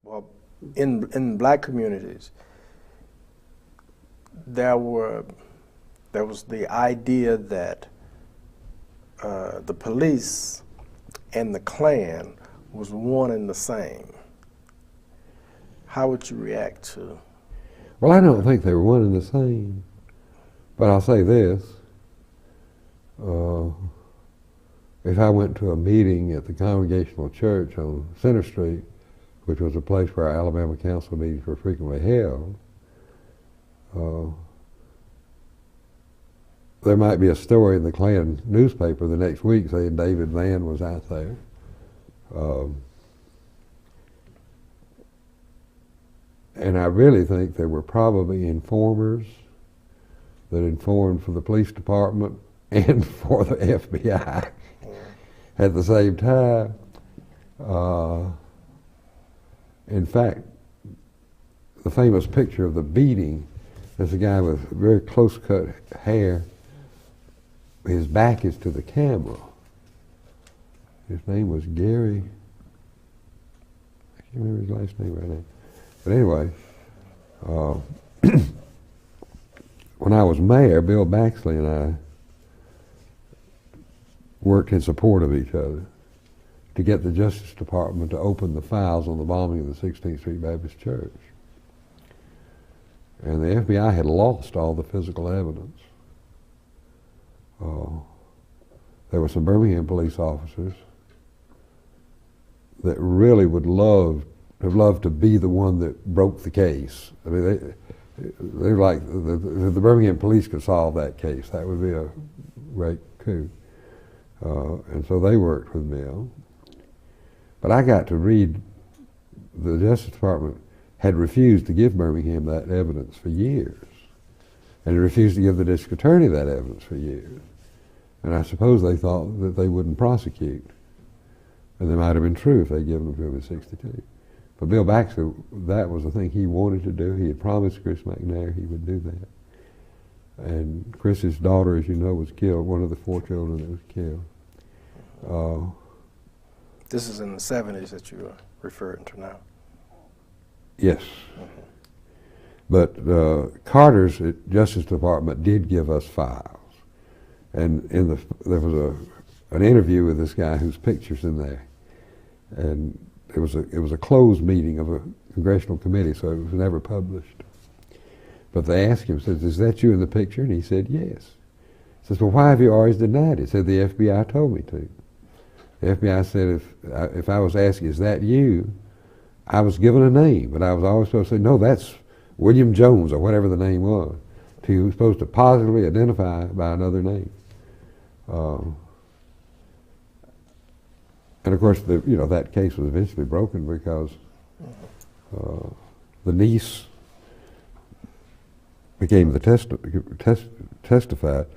Well, in black communities, there were there was the idea that the police and the Klan was one and the same. How would you react to? Well, I don't think they were one and the same. But I'll say this. If I went to a meeting at the Congregational Church on Center Street, which was a place where our Alabama Council meetings were frequently held, there might be a story in the Klan newspaper the next week saying David Vann was out there. And I really think there were probably informers that informed for the police department and for the FBI at the same time. In fact, the famous picture of the beating, there's a guy with very close-cut hair. His back is to the camera. His name was Gary. I can't remember his last name right now. But anyway, when I was mayor, Bill Baxley and I worked in support of each other to get the Justice Department to open the files on the bombing of the 16th Street Baptist Church. And the FBI had lost all the physical evidence. There were some Birmingham police officers that really would have loved to be the one that broke the case. I mean, they're like, the Birmingham police could solve that case. That would be a great coup. And so they worked with Bill. But I got to read, the Justice Department had refused to give Birmingham that evidence for years. And it refused to give the district attorney that evidence for years. And I suppose they thought that they wouldn't prosecute. And that might have been true if they'd given them to him in '62. But Bill Baxter, that was the thing he wanted to do. He had promised Chris McNair he would do that. And Chris's daughter, as you know, was killed, one of the 4 children that was killed. This is in the 70s that you are referring to now. Yes. But Carter's Justice Department did give us files. And there was an interview with this guy whose picture's in there. And it was a closed meeting of a congressional committee, so it was never published. But they asked him, says, "Is that you in the picture?" And he said, "Yes." He says, "Well, why have you always denied it?" He said, "The FBI told me to." The FBI said if I was asked, "Is that you?" I was given a name, but I was always supposed to say, "No, that's William Jones," or whatever the name was. He was supposed to positively identify by another name. And of course, that case was eventually broken because the niece became the testified.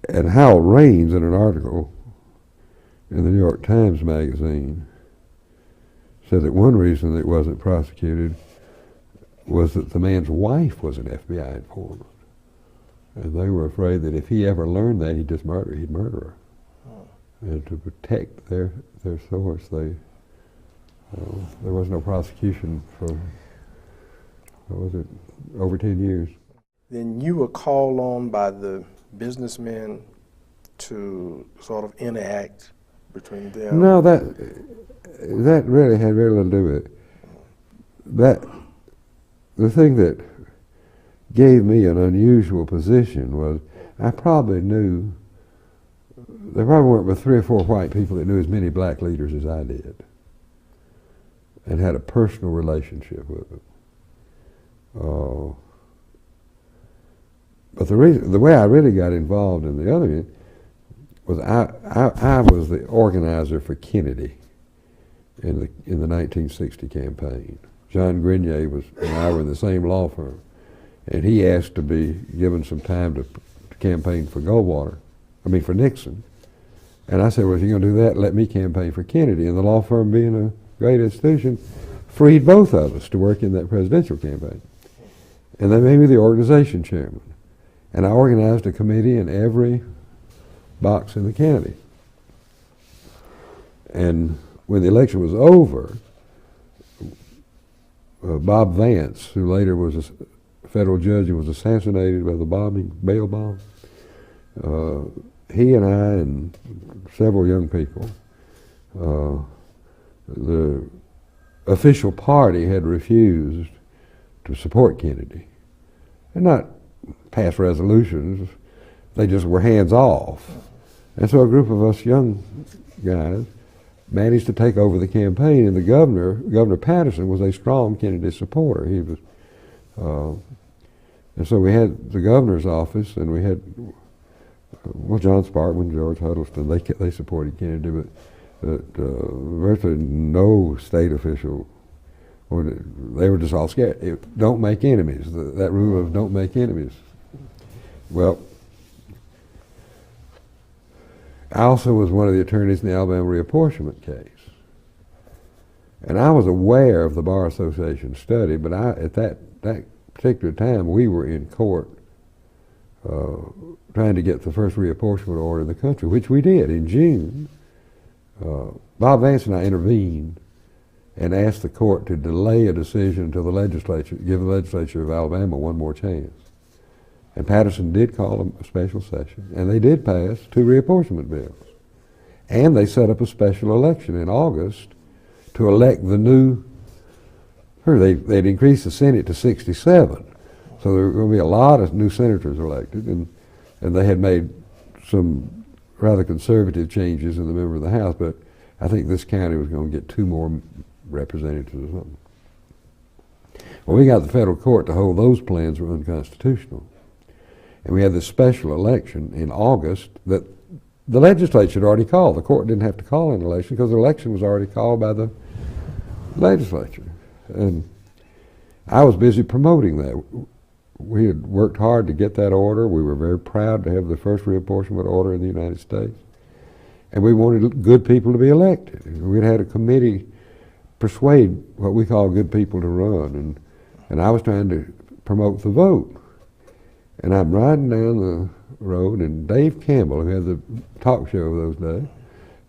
And Howell Raines, in an article in the New York Times magazine, said that one reason it wasn't prosecuted was that the man's wife was an FBI informant. And they were afraid that if he ever learned that, he'd murder her. And to protect their source, there was no prosecution for, over 10 years. Then you were called on by the businessmen to sort of interact between them? No, that really had very little to do with it. The thing that gave me an unusual position was I probably knew, there probably weren't but 3 or 4 white people that knew as many black leaders as I did and had a personal relationship with them. But the way I really got involved in the other end was I was the organizer for Kennedy in the 1960 campaign. John Grenier and I were in the same law firm, and he asked to be given some time to campaign for for Nixon. And I said, "Well, if you're going to do that, let me campaign for Kennedy." And the law firm, being a great institution, freed both of us to work in that presidential campaign. And they made me the organization chairman. And I organized a committee in every box in the county. And when the election was over, Bob Vance, who later was a federal judge and was assassinated by the bail bomb. He and I and several young people, the official party had refused to support Kennedy. And not pass resolutions, they just were hands off. And so a group of us young guys managed to take over the campaign, and the Governor Patterson, was a strong Kennedy supporter. He was, and so we had the governor's office, and we had, well, John Sparkman, George Huddleston, they supported Kennedy, but virtually no state official, or they were just all scared. Don't make enemies, that rule of don't make enemies. Well, I also was one of the attorneys in the Alabama reapportionment case. And I was aware of the Bar Association study, but at that particular time, we were in court trying to get the first reapportionment order in the country, which we did in June. Bob Vance and I intervened and asked the court to delay a decision until the legislature, give the legislature of Alabama one more chance. And Patterson did call a special session, and they did pass 2 reapportionment bills. And they set up a special election in August to elect the new, they'd increased the Senate to 67. So there were going to be a lot of new senators elected, and they had made some rather conservative changes in the member of the House, but I think this county was going to get 2 more representatives or something. Well, we got the federal court to hold those plans were unconstitutional. And we had this special election in August that the legislature had already called. The court didn't have to call an election because the election was already called by the legislature. And I was busy promoting that. We had worked hard to get that order. We were very proud to have the first reapportionment order in the United States. And we wanted good people to be elected. We'd had a committee persuade what we call good people to run. And I was trying to promote the vote. And I'm riding down the road, and Dave Campbell, who had the talk show those days,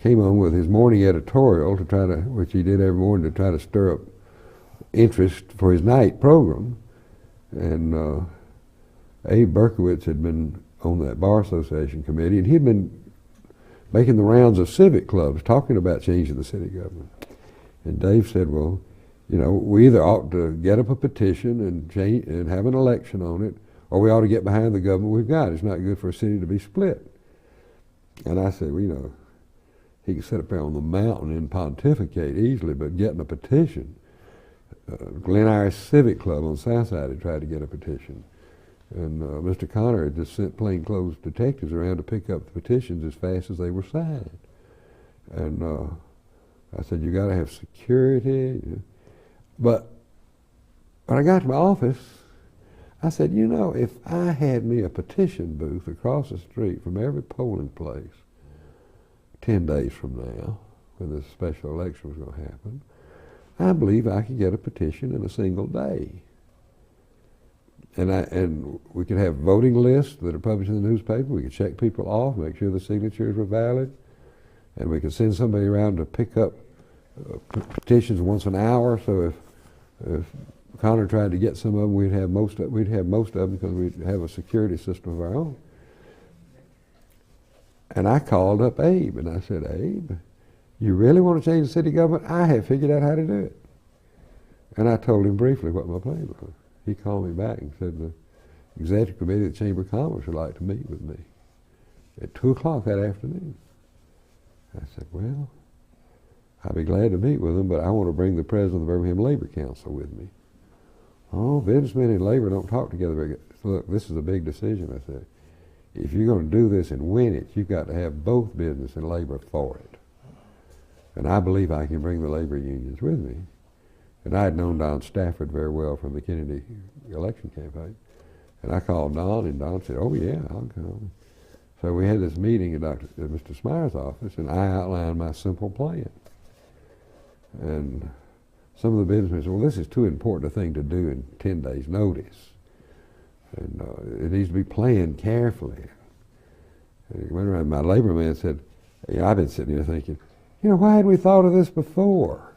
came on with his morning editorial to try to, which he did every morning to try to stir up interest for his night program. And Abe Berkowitz had been on that Bar Association committee, and he'd been making the rounds of civic clubs talking about changing the city government. And Dave said, well, you know, we either ought to get up a petition and change and have an election on it, or we ought to get behind the government we've got. It's not good for a city to be split. And I said, well, you know, he could sit up there on the mountain and pontificate easily, but getting a petition. Glen Iris Civic Club on the South Side had tried to get a petition. And Mr. Connor had just sent plainclothes detectives around to pick up the petitions as fast as they were signed. And I said, you got to have security. But when I got to my office, I said, you know, if I had me a petition booth across the street from every polling place 10 days from now, when this special election was going to happen, I believe I could get a petition in a single day. And we could have voting lists that are published in the newspaper. We could check people off, make sure the signatures were valid, and we could send somebody around to pick up petitions once an hour. So if Connor tried to get some of them, we'd have most of them because we'd have a security system of our own. And I called up Abe and I said, Abe, you really want to change the city government? I have figured out how to do it. And I told him briefly what my plan was. He called me back and said the executive committee of the Chamber of Commerce would like to meet with me at 2 o'clock that afternoon. I said, well, I'd be glad to meet with them, but I want to bring the president of the Birmingham Labor Council with me. Oh, businessmen and labor don't talk together very good. So look, this is a big decision, I said. If you're going to do this and win it, you've got to have both business and labor for it. And I believe I can bring the labor unions with me. And I had known Don Stafford very well from the Kennedy election campaign. And I called Don, and Don said, oh yeah, I'll come. So we had this meeting at Mr. Smyer's office, and I outlined my simple plan. And some of the businessmen said, well, this is too important a thing to do in 10 days' notice. And it needs to be planned carefully. And he went around, my labor man said, I've been sitting here thinking, you know, why had we thought of this before?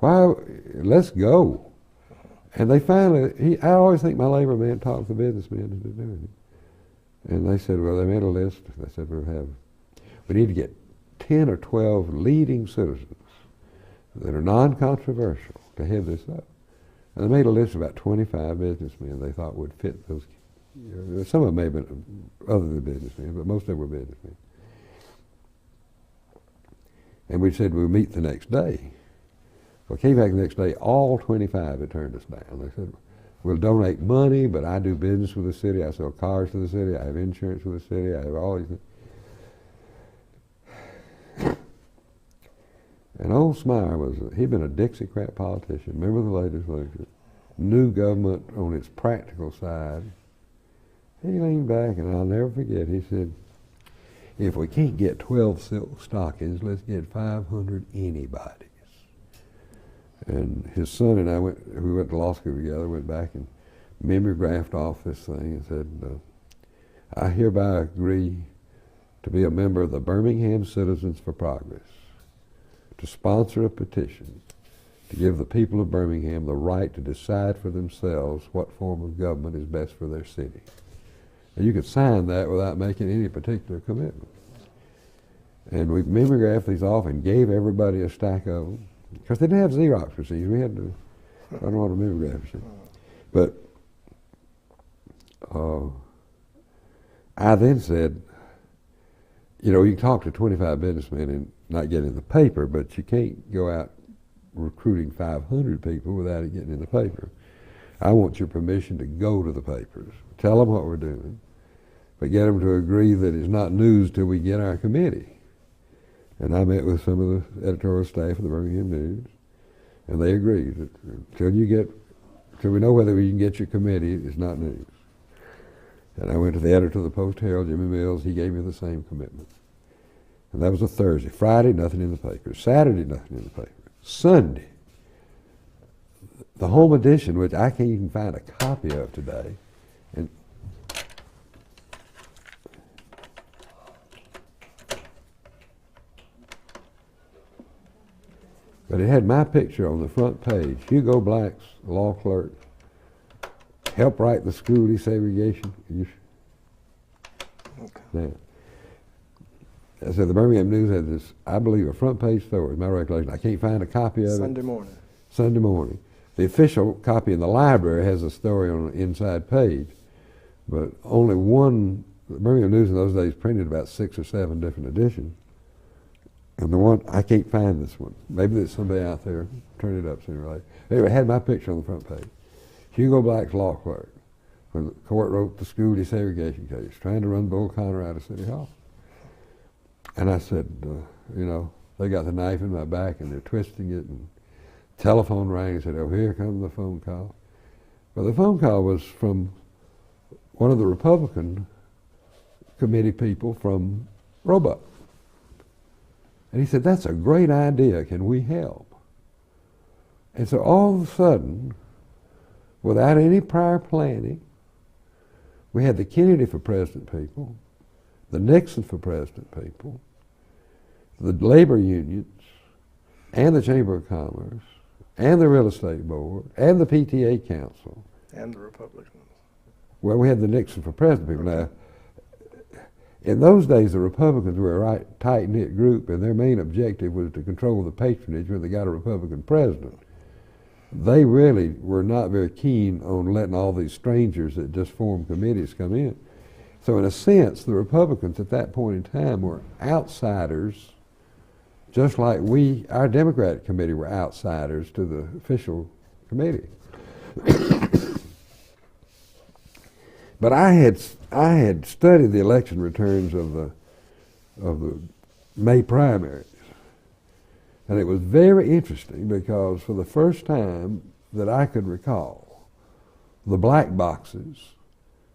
Why, let's go. And they finally, I always think my labor man talks to businessmen into doing it. And they said, well, they made a list. They said, we need to get 10 or 12 leading citizens that are non-controversial to head this up. And they made a list of about 25 businessmen they thought would fit those. Some of them may have been other than businessmen, but most of them were businessmen. And we said we'll meet the next day. Well, came back the next day, all 25 had turned us down. They said, we'll donate money, but I do business with the city. I sell cars to the city. I have insurance with the city. I have all these things. And old Smyer he'd been a Dixiecrat politician, member of the legislature, knew government on its practical side. He leaned back, and I'll never forget, he said, if we can't get 12 silk stockings, let's get 500 anybody's. And his son and I we went to law school together, went back and mimeographed off this thing and said, I hereby agree to be a member of the Birmingham Citizens for Progress, to sponsor a petition to give the people of Birmingham the right to decide for themselves what form of government is best for their city. And you could sign that without making any particular commitment. And we mimeographed these off and gave everybody a stack of them. Because they didn't have Xerox machines. We had to, I don't know what a mimeograph machine. But I then said, you know, you can talk to 25 businessmen and not get in the paper, but you can't go out recruiting 500 people without it getting in the paper. I want your permission to go to the papers, tell them what we're doing, but get them to agree that it's not news till we get our committee. And I met with some of the editorial staff of the Birmingham News, and they agreed that until we know whether we can get your committee, it's not news. And I went to the editor of the Post-Herald, Jimmy Mills. He gave me the same commitment. And that was a Thursday. Friday, nothing in the paper. Saturday, nothing in the paper. Sunday, the home edition, which I can't even find a copy of today, and but it had my picture on the front page. Hugo Black's law clerk, help write the school desegregation. Okay. Now, I said the Birmingham News had this, I believe, a front page story, my recollection. I can't find a copy of it. Sunday morning. Sunday morning. The official copy in the library has a story on the inside page, but only one, the Birmingham News in those days printed about 6 or 7 different editions. And the one, I can't find this one. Maybe there's somebody out there, turn it up sooner or later. Anyway, it had my picture on the front page. Hugo Black's law clerk, when the court wrote the school desegregation case, trying to run Bull Connor out of City Hall. And I said, you know, they got the knife in my back and they're twisting it, and telephone rang and said, oh, here comes the phone call. Well, the phone call was from one of the Republican committee people from Roebuck. And he said, that's a great idea, can we help? And so all of a sudden, without any prior planning, we had the Kennedy for President people, the Nixon for President people, the labor unions, and the Chamber of Commerce, and the Real Estate Board, and the PTA Council. And the Republicans. Well, we had the Nixon for President people. Now, in those days, the Republicans were a right tight-knit group, and their main objective was to control the patronage when they got a Republican president. They really were not very keen on letting all these strangers that just formed committees come in. So in a sense, the Republicans at that point in time were outsiders, just like our Democratic committee were outsiders to the official committee. But I had studied the election returns of the May primaries, and it was very interesting because for the first time that I could recall, the black boxes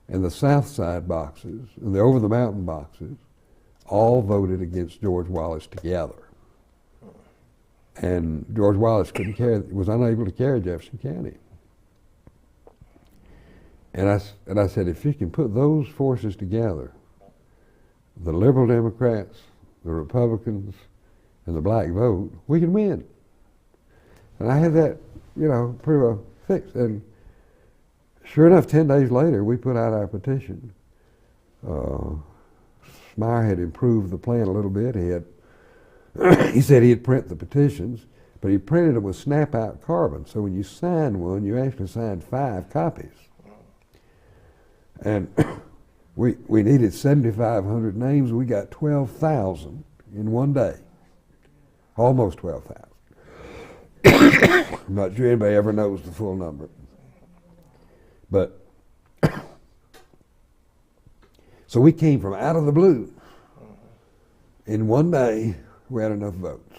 and the South Side boxes and the over the mountain boxes all voted against George Wallace together, and George Wallace was unable to carry Jefferson County. And I said, if you can put those forces together, the liberal Democrats, the Republicans, and the black vote, we can win. And I had that, you know, pretty well fixed. And Sure enough, 10 days later, we put out our petition. Smyer had improved the plan a little bit. He said he'd print the petitions, but he printed them with snap-out carbon. So when you signed one, you actually signed 5 copies. And we needed 7,500 names. We got 12,000 in one day, almost 12,000. I'm not sure anybody ever knows the full number. But so we came from out of the blue. In one day, we had enough votes.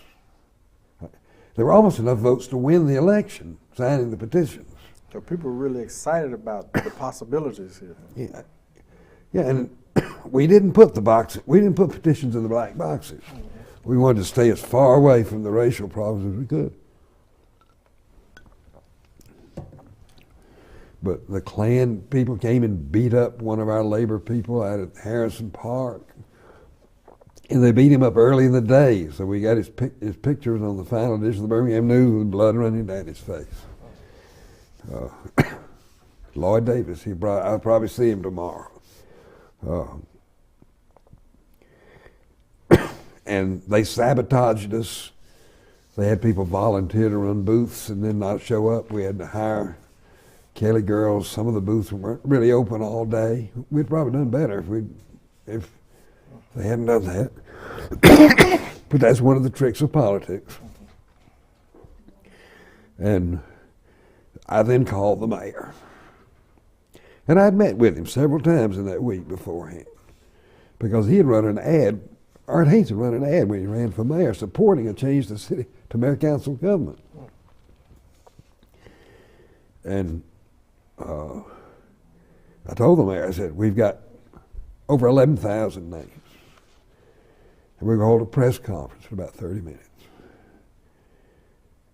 There were almost enough votes to win the election, signing the petitions. So people were really excited about the possibilities here. Yeah, and we didn't put petitions in the black boxes. We wanted to stay as far away from the racial problems as we could. But the Klan people came and beat up one of our labor people out at Harrison Park. And they beat him up early in the day, so we got his pictures on the final edition of the Birmingham News with blood running down his face. Lloyd Davis, I'll probably see him tomorrow. And they sabotaged us. They had people volunteer to run booths and then not show up. We had to hire Kelly girls. Some of the booths weren't really open all day. We'd probably done better if they hadn't done that. But that's one of the tricks of politics. And I then called the mayor. And I'd met with him several times in that week beforehand, because he had run an ad, Art Haynes had run an ad when he ran for mayor supporting a change to city to mayor council government. And I told the mayor, I said, we've got over 11,000 names. And we're going to hold a press conference for about 30 minutes.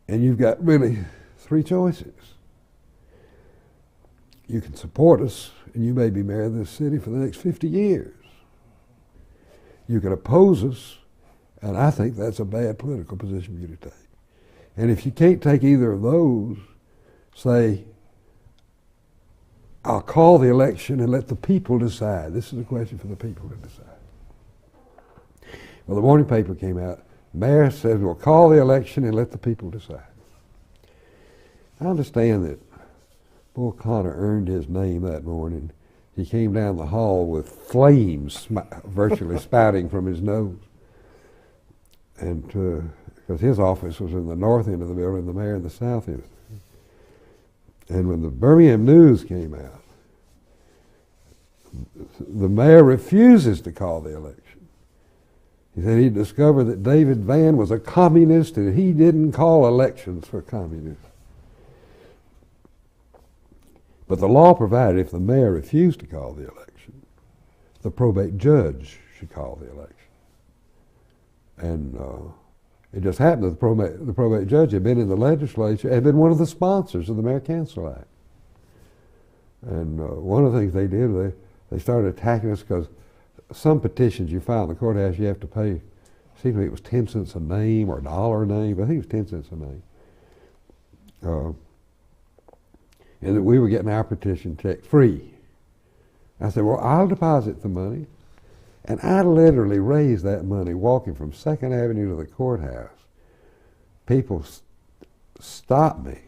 And you've got really 3 choices. You can support us, and you may be mayor of this city for the next 50 years. You can oppose us, and I think that's a bad political position for you to take. And if you can't take either of those, say, I'll call the election and let the people decide. This is a question for the people to decide. Well, the morning paper came out. The mayor says, we'll call the election and let the people decide. I understand that Bull Connor earned his name that morning. He came down the hall with flames virtually spouting from his nose. And because his office was in the north end of the building, the mayor in the south end. And when the Birmingham News came out, the mayor refuses to call the election. He said he discovered that David Vann was a communist and he didn't call elections for communists. But the law provided if the mayor refused to call the election, the probate judge should call the election. And it just happened that the probate judge had been in the legislature, had been one of the sponsors of the Mayor Council Act. And one of the things they did, they started attacking us because some petitions you file in the courthouse, you have to pay, seemed to me it was 10 cents a name or $1 a name, but I think it was 10 cents a name. And that we were getting our petition check free. I said, well, I'll deposit the money. And I literally raised that money walking from 2nd Avenue to the courthouse. People stopped me,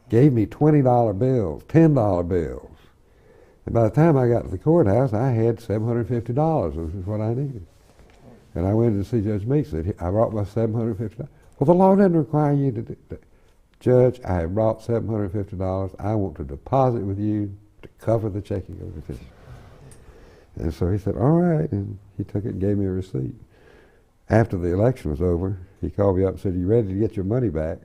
gave me $20 bills, $10 bills. And by the time I got to the courthouse, I had $750, which is what I needed. And I went to see Judge Meeks. I brought my $750. Well, the law doesn't require you to do that. Judge, I have brought $750. I want to deposit with you to cover the checking of the petition. And so he said, all right, and he took it and gave me a receipt. After the election was over, he called me up and said, are you ready to get your money back?